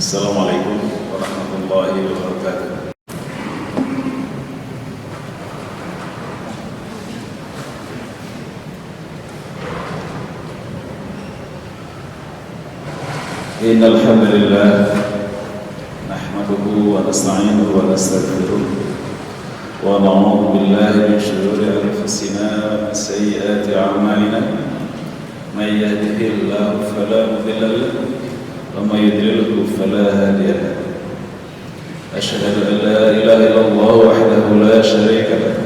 Assalamualaikum warahmatullahi wabarakatuh. Innal hamdalillah nahmaduhu wa nasta'inuhu wa nastaghfiruh wa na'udzu billahi min shururi anfusina wa min sayyiati a'malina may yahdihillahu fala mudilla lahu wa may yudlilhu fala hadiya lahu. Asyhadu an la ilaha illallah wahdahu la syarika lahu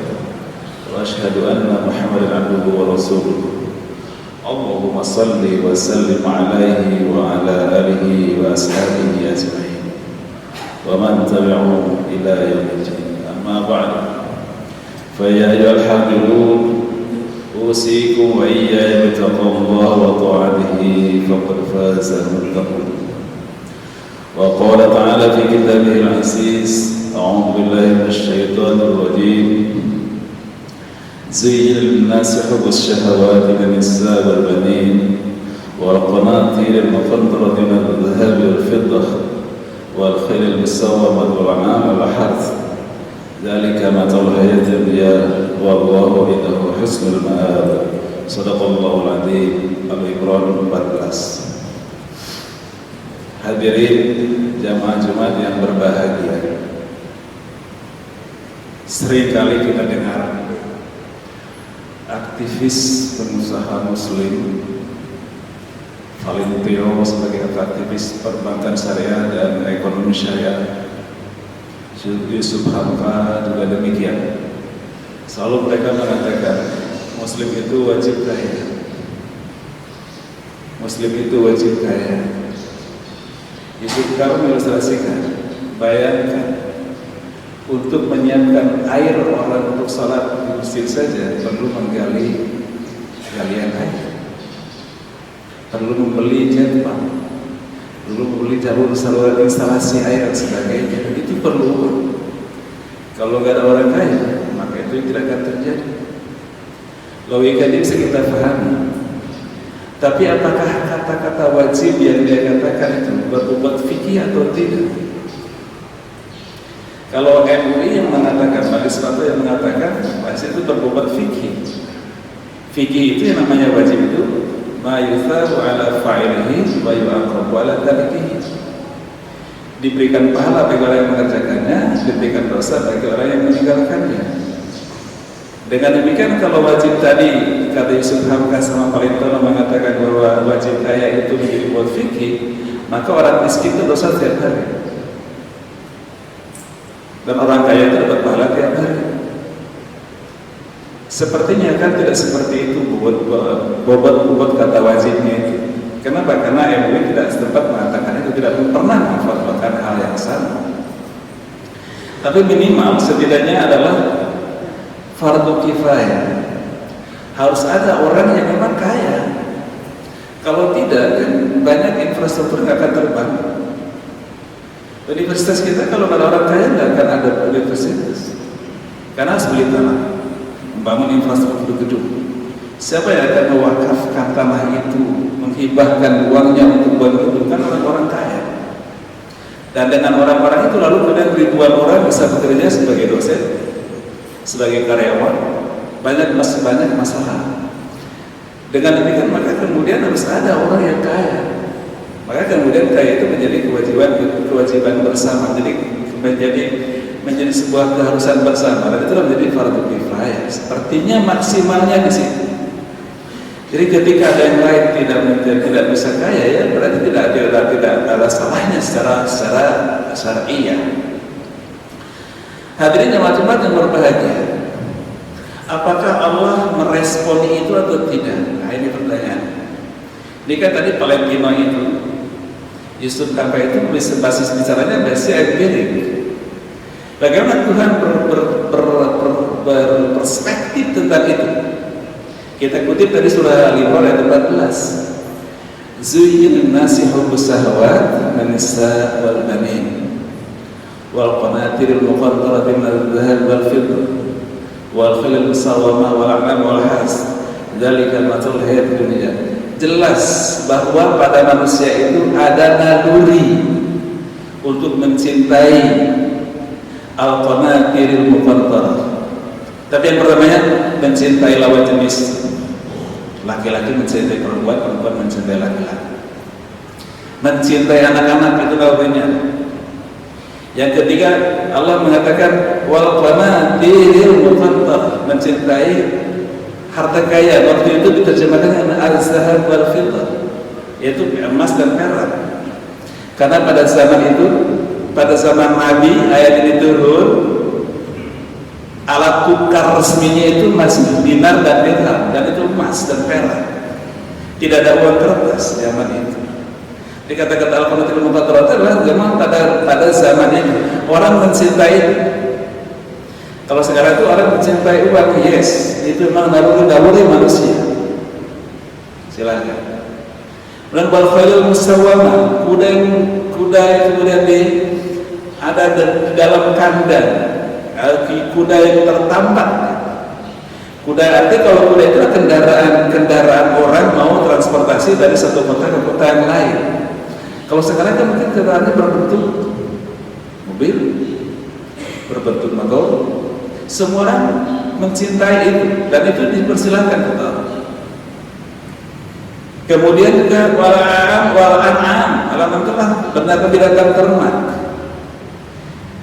wa asyhadu anna Muhammadan abduhu wa rasuluh. Allahumma salli wa sallim alaihi wa ala alihi wa ashabihi ajma'in wa man tabi'ahum ila yaumil din. Amma ba'd. Fa ya ayyuhal hadirun usikum wa iyaya bittaqwallahi wa ta'atihi faqad faza al-muttaqun. Wa qala ta'ala fi kitabihi al-aziz a'udzu billahi minasy syaithanir rajim. زين للناس حب الشهوات من النساء والبنين والقناطير المقنطرة من الذهب والفضة والخيل المسومة والأنعام والحرث ذلك متاع الحياة الدنيا والله عنده حسن المآب. صدق الله العظيم. Al-Imran 14. Hadirin jamaah Jumat yang berbahagia, seringkali kita dengar aktivis pengusaha muslim Valentino sebagai aktivis perbankan syariah dan ekonomi syariah, Yusuf Hamka juga demikian. Selalu mereka mengatakan muslim itu wajib kaya, muslim itu wajib kaya. Yusuf Hamka mengilustrasikan, bayangkan untuk menyiapkan air orang untuk salat di masjid saja perlu menggali galian air, perlu membeli jet pump, perlu membeli saluran instalasi air dan sebagainya. Itu perlu uang. Kalau nggak ada orang kaya, maka itu tidak akan terjadi. Logikanya bisa kita pahami. Tapi apakah kata-kata wajib yang dia katakan itu berbobot fikih atau tidak? Kalau MUI yang mengatakan, majelis fatwa yang mengatakan wajib itu berbobot fikih. Fikih itu yang namanya wajib itu ma yuthabu ala fa'ilihi wa yu'aqabu ala tarikihi. Diberikan pahala bagi orang yang mengerjakannya, diberikan dosa bagi orang yang meninggalkannya. Dengan demikian, kalau wajib tadi kata Yusuf Hamka sama Valentino mengatakan bahwa wajib kaya itu menjadi buat fikih, maka orang miskin itu dosa setiap hari. Dan orang kaya itu dapat pahala tiap hari. Sepertinya kan tidak seperti itu bobot kata wajibnya itu. Kenapa? Karena MUI tidak setempat mengatakan itu, tidak pernah memfatwakan hal yang sama. Tapi minimal setidaknya adalah fardu kifayah. Harus ada orang yang memang kaya. Kalau tidak, kan banyak infrastruktur yang akan terbang. Universitas kita kalau ada orang kaya nggak akan ada universitas, karena harus beli tanah, membangun infrastruktur gedung. Siapa yang akan mewakafkan tanah itu, menghibahkan uangnya untuk buat gedung? Kan orang-orang kaya. Dan dengan orang-orang itu lalu kemudian ribuan orang bisa bekerja sebagai dosen, sebagai karyawan, masih banyak masalah. Dengan demikian maka kemudian harus ada orang yang kaya. Maka kemudian kaya itu menjadi kewajiban bersama, jadi menjadi sebuah keharusan bersama, dan itulah menjadi fardu kifayah. Sepertinya maksimalnya di situ. Jadi ketika ada yang lain tidak bisa kaya, ya berarti tidak ada salahnya secara syar'iyyah. Hadirin jemaah yang berbahagia, apakah Allah meresponi itu atau tidak? Nah, ini pertanyaan. Ini kan tadi Valentino itu, Yusuf Hamka itu basis bicaranya basis empirik. Bagaimana Tuhan berperspektif tentang itu? Kita kutip dari surah Al-Imran ayat 14. Zuyyina lin-nasi hubbus shahawat minan nisa' wal banin wal qanatiril muqantarati minadh dhahab wal fiddah wal khayl musawwamah wal an'am wal harth dzalika matal hayatid dunya. Jelas bahwa pada manusia itu ada naluri untuk mencintai al-qanatiril muqantarah. Tapi yang pertamanya mencintai lawan jenis. Laki-laki mencintai perempuan, perempuan mencintai laki-laki. Mencintai anak-anak itu lawannya. Yang ketiga Allah mengatakan wal qanatiril muqantarah, mencintai harta kaya. Waktu itu diterjemahkan dengan al-zahab wal fiddah, yaitu emas dan perak. Karena pada zaman itu, pada zaman Nabi ayat ini turun, alat tukar resminya itu masih dinar dan dirham, dan itu emas dan perak. Tidak ada uang kertas zaman itu. Dikatakan al-qanatiril muqantarah adalah zaman pada zaman ini orang mencintai. Kalau sekarang itu orang mencintai uang, yes, itu memang naluri manusia. Silakan. Dan wal khailul musawwamah, kuda yang kemudian ada di dalam kandang, kuda yang tertambat. Kuda arti kalau kuda itu kendaraan orang mau transportasi dari satu kota ke kota yang lain. Kalau sekarang kan mungkin kendaraannya berbentuk mobil, berbentuk motor. Semua orang mencintai itu dan itu dipersilakan betul. Kemudian juga wal an'am, alam itulah benar binatang ternak.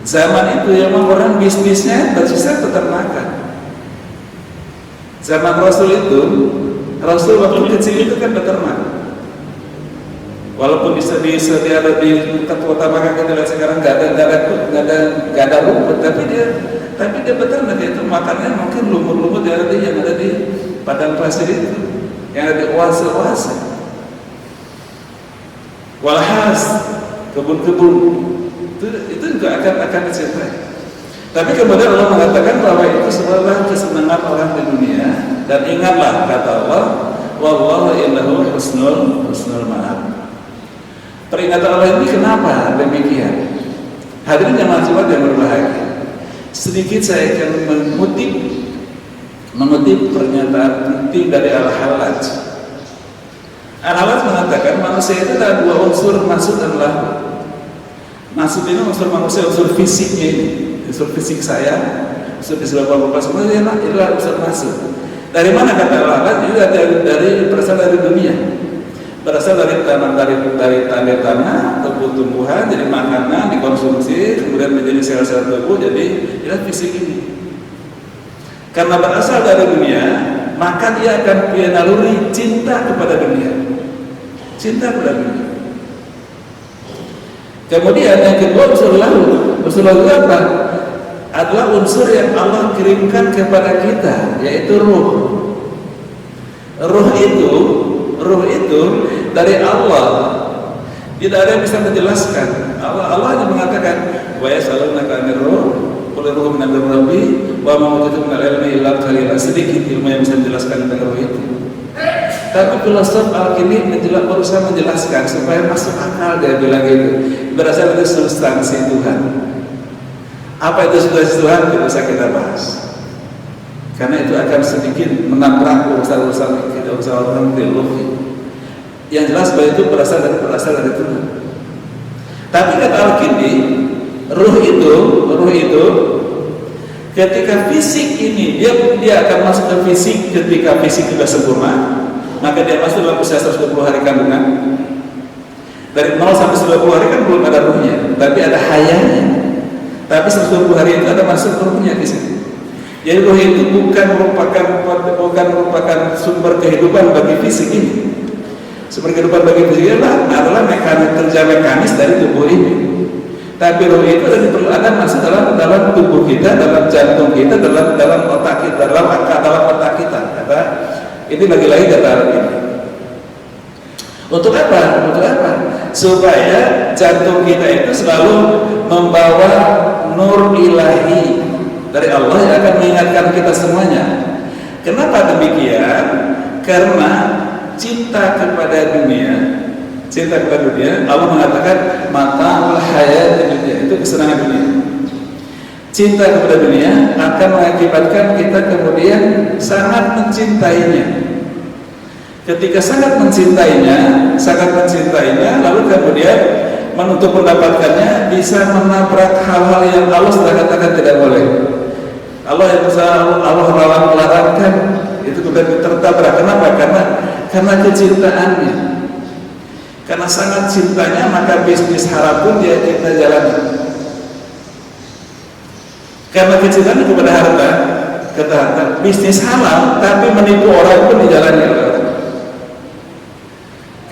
Zaman itu memang orang bisnisnya bersisa peternakan. Zaman Rasul itu, Rasul waktu kecil itu kan beternak. Walaupun bisa dia ada di kota Makkah, kita lihat sekarang nggak ada rumput, tapi dia beternak. Itu makannya mungkin lumut-lumut yang ada di padang pasir itu, yang ada di oase-oase. Walhas, kebun-kebun itu juga akan dicintai. Tapi kemudian Allah mengatakan bahwa itu sebuah kesenangan orang di dunia, dan ingatlah kata Allah, wallahu innahu husnul ma'ab. Peringatan Allah ini kenapa demikian? Hadirin jemaah Jumat yang berbahagia, sedikit saya akan mengutip pernyataan penting dari Al-Hallaj. Al-Hallaj mengatakan manusia itu ada dua unsur, masuk dan lahu. Masuk ini unsur manusia, unsur fisiknya ini, unsur fisik saya, unsur fisik bapak-bapak semuanya adalah unsur masuk. Dari mana kata Al-Hallaj? Juga dari berasal dari dunia, berasal dari tanah, tumbuh-tumbuhan, jadi makanan dikonsumsi, kemudian menjadi sel-sel tubuh, jadi fisik ini. Karena berasal dari dunia, maka dia akan punya naluri cinta kepada dunia, cinta kepada dunia. Kemudian yang kedua unsur lahu apa? Adalah unsur yang Allah kirimkan kepada kita, yaitu ruh. Ruh itu dari Allah. Tidak ada yang bisa menjelaskan. Allah hanya mengatakan wa yasalunaka 'anir ruh qul ruhun min amri rabbi wa ma utitu minal ilmi illa qalilan. Sedikit ilmu yang bisa menjelaskan tentang ruh itu. Tapi filosof Al-Kindi berusaha menjelaskan supaya masuk akal. Dia bilang gitu, berasal dari substansi Tuhan. Apa itu substansi Tuhan? Tidak usah kita bahas, karena itu akan sedikit menabrak urusan-urusan kita, urusan teologi. Yang jelas bahwa itu berasal dari Tuhan. Tapi kata Al-Kindi, ruh itu ketika fisik ini dia akan masuk ke fisik. Ketika fisik sudah sempurna, maka dia masuk dalam usia 120 hari kandungan. Dari 0 sampai 120 hari kan belum ada ruhnya, tapi ada hayanya. Tapi 120 hari itu ada masuk ruhnya di sini. Jadi ruh itu bukan merupakan sumber kehidupan bagi fisik ini. Sumber kehidupan bagi fisik adalah kerja mekanis dari tubuh ini. Tapi ruh itu ada masuk dalam tubuh kita, dalam jantung kita, dalam otak kita, dalam otak kita. Kata ini lagi-lagi kata ini. Untuk apa? Supaya jantung kita itu selalu membawa nur ilahi dari Allah yang akan mengingatkan kita semuanya. Kenapa demikian? Karena cinta kepada dunia, Allah mengatakan mata'ul hayatid dunya, itu kesenangan dunia. Cinta kepada dunia akan mengakibatkan kita kemudian sangat mencintainya. Ketika sangat mencintainya, lalu kemudian untuk mendapatkannya bisa menabrak hal-hal yang Allah sudah katakan tidak boleh. Allah yang Allah larangkan itu kemudian tertabrak. Kenapa? Karena kecintaannya. Karena sangat cintanya, maka bisnis haram pun dia kita jalani. Karena kecintaannya kepada harta, bisnis halal tapi menipu orang pun dijalani oleh orang.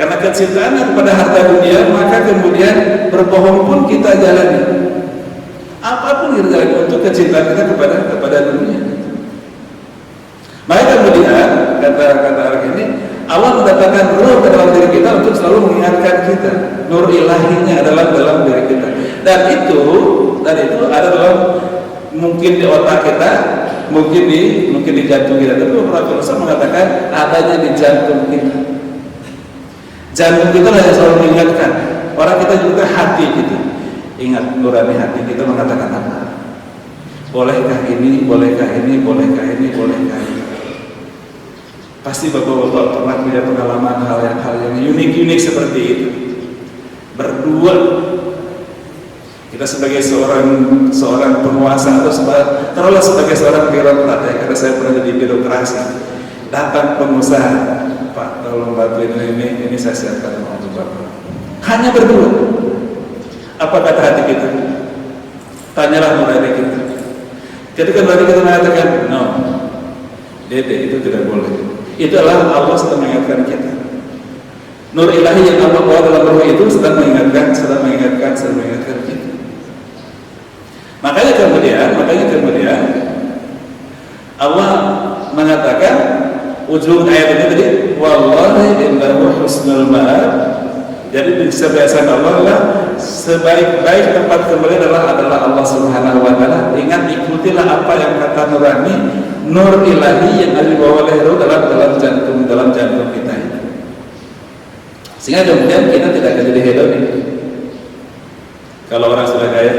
Karena kecintaannya kepada harta dunia, maka kemudian berbohong pun kita jalani. Apapun kita jalani untuk kecintaan kita kepada dunia. Maka kemudian kata orang ini, Allah mendatangkan ruh ke dalam diri kita untuk selalu mengingatkan kita. Nur ilahinya adalah dalam diri kita. Dan itu ada dalam mungkin di otak kita, mungkin di jantung kita. Tapi beberapa filsuf mengatakan adanya di jantung kita. Jantung kita lah yang selalu mengingatkan. Orang kita juga hati kita. Ingat, nurani hati kita mengatakan apa? Bolehkah ini, bolehkah ini, bolehkah ini, bolehkah ini. Pasti bapak-bapak pernah punya pengalaman hal yang unik seperti itu. Berdua, kita sebagai seorang penguasa atau taruhlah sebagai seorang birokrat ya, karena saya pernah jadi birokrasi. Datang pengusaha, Pak, tolong bantuin ini saya siapkan untuk Bapak. Hanya berdua. Apa kata hati kita? Tanyalah nurani kita. Ketika nurani kita mengatakan, no, Dede itu tidak boleh. Itu adalah Allah sedang mengingatkan kita. Nur ilahi yang Allah bawa dalam ruh itu sedang mengingatkan kita. Makanya kemudian Allah mengatakan ujung ayat ini tadi, wallahi innahu husnul ma'ab. Jadi kebiasaan Allah adalah sebaik-baik tempat kembali adalah Allah Subhanahu wa taala. Ingat, ikutilah apa yang kata nurani, nur ilahi yang ada di bawah leher dalam jantung kita ini. Sehingga kemudian kita tidak akan jadi hedonik. Kalau orang sudah kaya,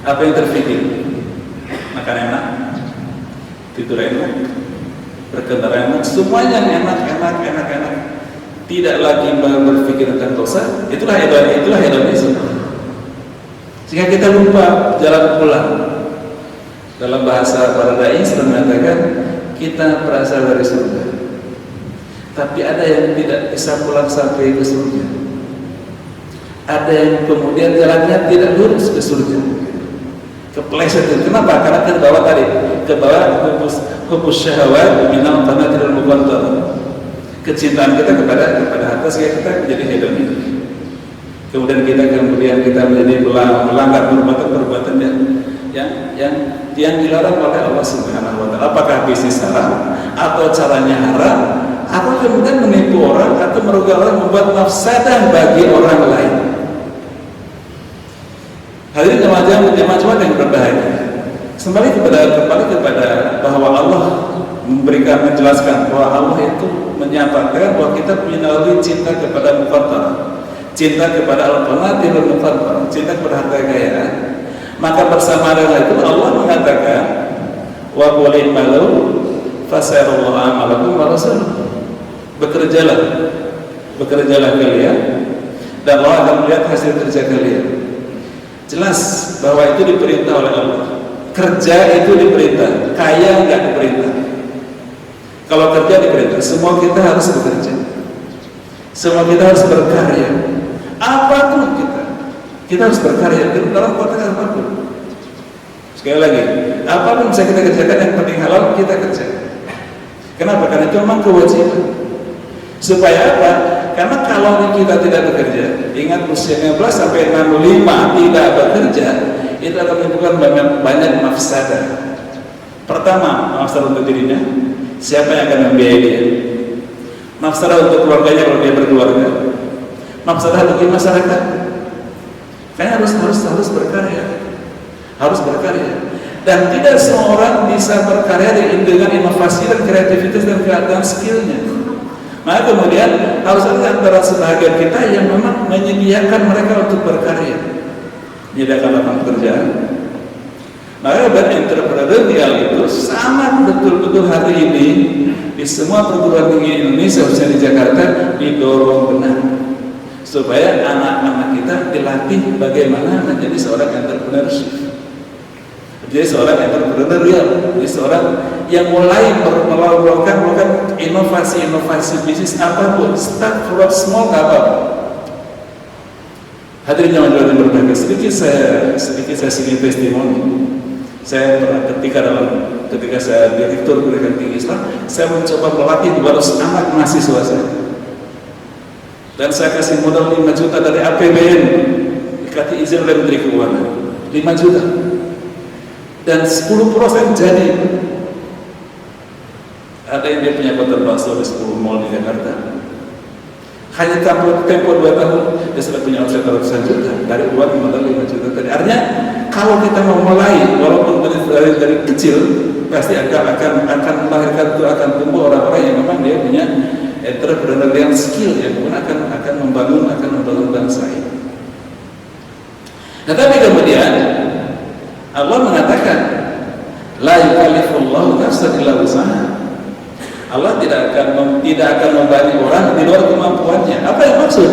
apa yang terpikir? Makan enak, tidur enak, berkendara enak, semuanya enak. Tidak lagi berpikir tentang dosa. Itulah hedonisme. Sehingga kita lupa jalan pulang. Dalam bahasa para dai sedang mengatakan kita berasal dari surga, tapi ada yang tidak bisa pulang sampai ke surga. Ada yang kemudian jalannya tidak lurus ke surga, kepleset. Kenapa? Karena ke bawah hubus syahwat minal tanatil muqantar. Kecintaan kita kepada harta sehingga kita menjadi hedonis. Kemudian kita menjadi melanggar perbuatan yang dilarang oleh Allah Subhanahu wa taala. Apakah bisnis haram atau caranya haram atau kemudian menipu orang atau merugikan orang, membuat mafsadah bagi orang lain. Hadirin jemaah yang berbahagia. Kembali kepada bahwa Allah menjelaskan bahwa Allah itu menyatakan bahwa kita punya naluri cinta kepada muqaddar, cinta kepada al-qanatirul muqaddar, cinta kepada harta kekayaan. Maka bersama dengan itu Allah mengatakan wa qulil malu fasayarallahu amalakum wa rasuluh. Bekerjalah kalian dan Allah akan melihat hasil kerja kalian. Jelas bahwa itu diperintah oleh Allah. Kerja itu diperintah, kaya enggak diperintah. Kalau kerja diperintah, semua kita harus bekerja. Semua kita harus berkarya. Apapun kita harus berkarya dalam konteks apapun. Sekali lagi, apapun bisa kita kerjakan, yang penting halal kita kerjakan. Kenapa? Karena itu memang kewajiban. Supaya apa? Karena kalau kita tidak bekerja, ingat usia 15 sampai 65 tidak bekerja, itu akan menimbulkan banyak mafsadah. Pertama, mafsadah untuk dirinya, siapa yang akan membiayai dia? Mafsadah untuk keluarganya kalau dia berkeluarga, mafsadah bagi masyarakat. Karena harus berkarya, dan tidak semua orang bisa berkarya dengan inovasi dan kreativitas dan keadaan skillnya. Maka kemudian harus ada antara sebagian kita yang memang menyediakan mereka untuk berkarya, menyediakan lapangan pekerjaan. Maka entrepreneurial itu sangat betul-betul hari ini di semua perguruan tinggi Indonesia, khususnya di Jakarta, didorong benar. supaya anak-anak kita dilatih bagaimana menjadi seorang entrepreneurship, jadi seorang entrepreneurial, jadi seorang yang mulai melakukan inovasi bisnis apapun, start from small apapun. Hadirin yang berbahagia, sedikit saya singgung testimoni. Saya pernah ketika saya direktur Perguruan Tinggi Islam, saya mencoba melatih 200 anak mahasiswa saya. Dan saya kasih modal 5 juta dari APBN, dikasih izin oleh Menteri Keuangan, 5 juta. Dan 10% jadi. Ada yang dia punya konter bakso di 10 mall di Jakarta. Hanya tempo 2 tahun dia sudah punya omset ratusan juta dari uang modal 5 juta tadi. Artinya kalau kita mau mulai, walaupun dari kecil, pasti akan melahirkan, akan tumbuh orang-orang yang memang dia punya entrepreneurial skill, yang kemudian akan membangun bangsa ini. Nah, tapi kemudian Allah mengatakan, la yukallifullahu nafsan illa wus'aha. Allah tidak akan membebani orang di luar kemampuannya. Apa yang maksud?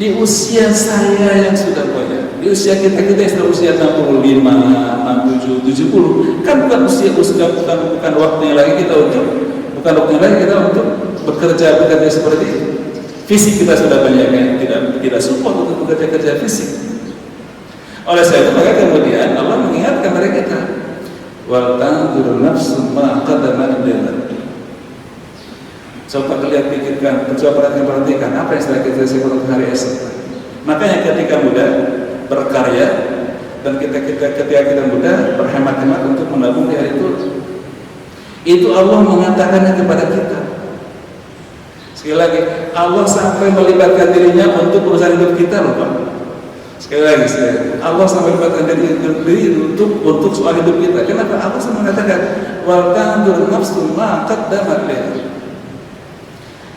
Di usia saya yang sudah banyak, di usia kita yang sudah usia 65, 67, 70, kan bukan waktunya lagi kita untuk bekerja seperti itu. Fisik kita sudah banyak yang tidak support untuk bekerja fisik. Oleh sebab itu maka kemudian Allah mengingatkan kepada kita, wal tanzur nafsum ma qaddamat lighad. Coba kalian pikirkan, coba perhatikan apa yang sedang kita lakukan untuk hari esok. Makanya ketika muda berkarya, dan ketika kita muda berhemat-hemat untuk menabung di hari itu Allah mengatakannya kepada kita. Sekali lagi, Allah sampai melibatkan dirinya untuk urusan hidup kita loh Pak. Sekali lagi, Allah sampai melibatkan diri untuk soal hidup kita. Kenapa? Allah sampai mengatakan, wal tanzur nafsum ma qaddamat lighad.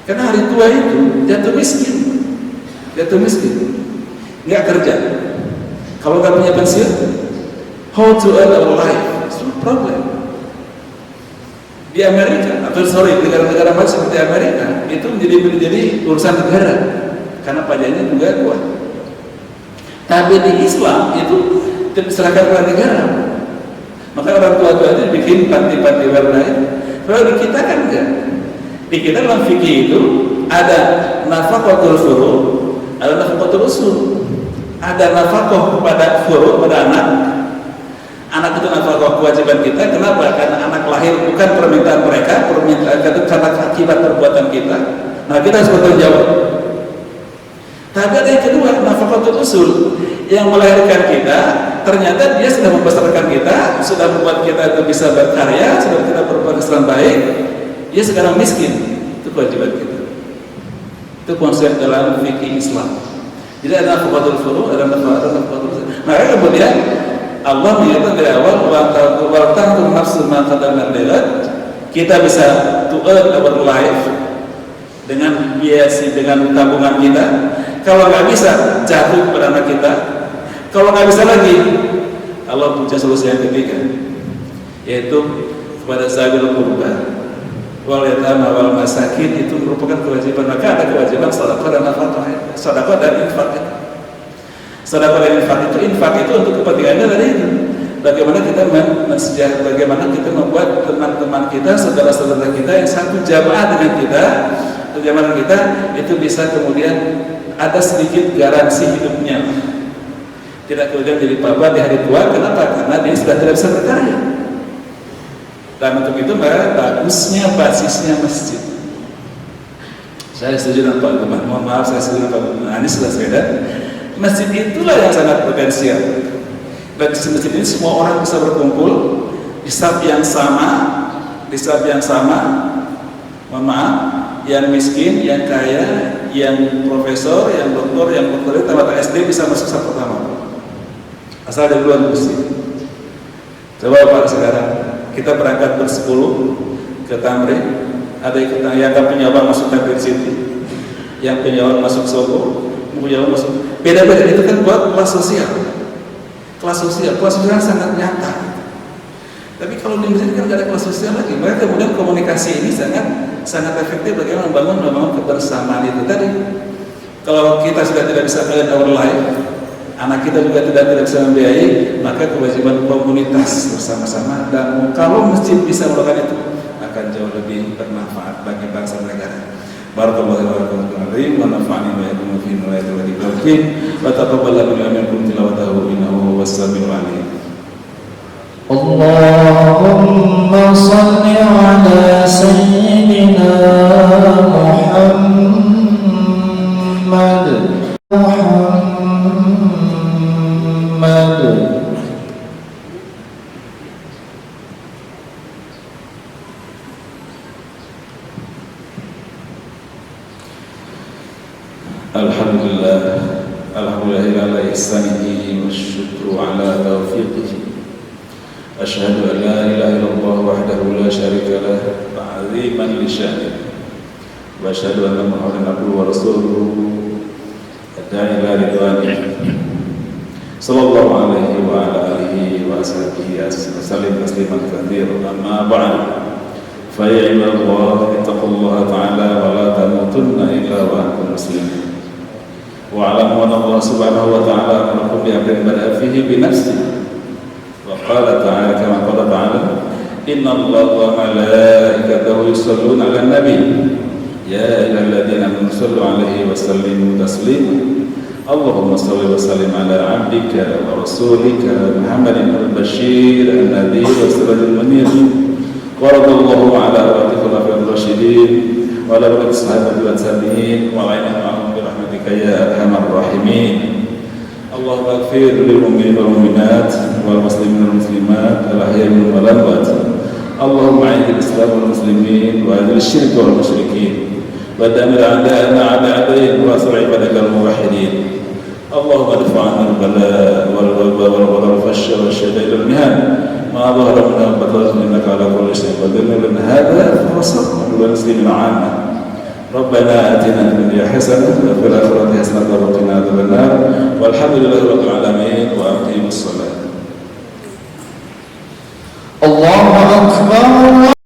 Karena hari tua itu jatuh miskin, nggak kerja. Kalau nggak punya pensiun, how to earn our life? It's no problem. Di Amerika, negara-negara maju seperti Amerika itu menjadi urusan negara karena pajaknya juga kuat. Tapi di Islam itu diserahkan kepada negara. Maka orang tua itu bikin panti-panti warna. Kalau di kita kan enggak. Di kita dalam fikih itu ada nafaqatul furu', ada nafaqatul usul. Ada nafaqah kepada furu', pada anak. Anak itu nafkah kewajiban kita. Kenapa? Karena anak lahir bukan permintaan mereka, karena akibat perbuatan kita. Nah, kita harus bertanggung jawab. Tapi ada yang kedua, nafkah usul, yang melahirkan kita. Ternyata dia sudah membesarkan kita, sudah membuat kita itu bisa berkarya, sudah kita berbuat kesalahan baik. Dia sekarang miskin. Itu kewajiban kita. Itu konsep dalam fikih Islam. Jadi ada nafkah furu', ada nafkah usul. Maka kemudian Allah menyatakan dari awal, wal tanzur nafsum ma qaddamat lighad. Kita bisa to earn our life dengan biaya, dengan tabungan kita. Kalau nggak bisa, jatuh kepada anak kita. Kalau nggak bisa lagi, Allah punya solusi yang ketiga, yaitu kepada zawil qurba wal yatama wal masakin. Itu merupakan kewajiban. Maka ada kewajiban sedekah dan nafkah, sedekah dan infak. Sedekah dan infak itu untuk kepentingannya dari itu. Bagaimana kita membuat teman-teman kita, saudara-saudara kita yang satu jamaah dengan kita, jamaah kita itu bisa kemudian ada sedikit garansi hidupnya. Tidak kemudian jadi papa di hari tua. Kenapa? Karena dia sudah tidak bisa berkarya. Dan untuk itu maka bagusnya basisnya masjid. Saya setuju dengan Pak Gubernur. Mohon maaf, saya setuju dengan Pak Gubernur Anies Baswedan. Masjid itulah yang sangat potensial. Dan di masjid ini semua orang bisa berkumpul di saat yang sama, mohon maaf, yang miskin, yang kaya, yang profesor, yang doktor, tamat SD bisa masuk saf pertama. Asal dari luar masjid. Coba Pak sekarang kita berangkat bersepuluh ke Tamrin, ada yang punya uang masuk Tamrin City, yang punya uang masuk Sogo, punya uang masuk. Beda-beda itu kan buat kelas sosial sangat nyata. Tapi kalau di masjid kan nggak ada kelas sosial lagi. Maka kemudian komunikasi ini sangat efektif bagaimana membangun kebersamaan itu tadi. Kalau kita sudah tidak bisa earn our life, anak kita juga tidak bisa membiayai, maka kewajiban komunitas bersama-sama, dan kalau masjid bisa melakukan itu akan jauh lebih bermanfaat bagi bangsa dan negara. Barakallahu fiikum wa nafa'ani wa iyyakum fi ayati wa dhikril wa taqabbal minkum tilawatahu innahu was-sami'ul 'alim. Allahumma shalli ala sayyidina Muhammad. Alhamdulillah ala ihsanihi wa syukru ala taufiqihi. Asyhadu an la ilaha illallah wahdahu la syarika lah ta'ziman li sya'nihi wa asyhadu anna Muhammadan abduhu wa rasuluhu adda'i ila ridwanihi sallallahu alaihi wa ala alihi wa ashabihi wasallam tasliman katsiran. Amma ba'd, fa ya ibadallah ittaqullaha ta'ala wa la tamutunna illa wa antum muslimun. Wa'alamu anna Allah subhanahu wa ta'ala amarakum bi amrin bada'a fihi bi nafsihi wa qala ta'ala kama qala ta'ala inna Allaha wa malaikatahu yusholluna 'alan nabi ya ayyuhalladzina amanu shallu 'alaihi wa sallimu taslima. Allahumma shalli wa sallim 'ala 'abdika wa rasulika Muhammadin al-bashir an-nadhir wa sirajul munir wa radallahu 'ala arwahil khulafa'ir rasyidin wa ala baqiyati sahabati wa tabi'in wa 'alaihim ma'hum bi rahmatika ya arhamar rahimin. Allahumma ighfir lil mu'minina wal mu'minat wal muslimina wal muslimat al ahya'i minhum wal amwat. Allahumma a'idil islam wal muslimin wa adil syirk wal musyrikin wa damir a'da'ana 'a'da'in wa asri' ibadakal muwahhidin. Allahumma dfa' 'anna al-bala wal waba wal fahsya wal shadaa'id wal mihan ma dhahara minha wa batana innaka 'ala kulli shay'in qadir. Min hadha fa wasatna lil muslimin 'amma. Rabbana atina fid dunya hasanah wa fil akhirati hasanah wa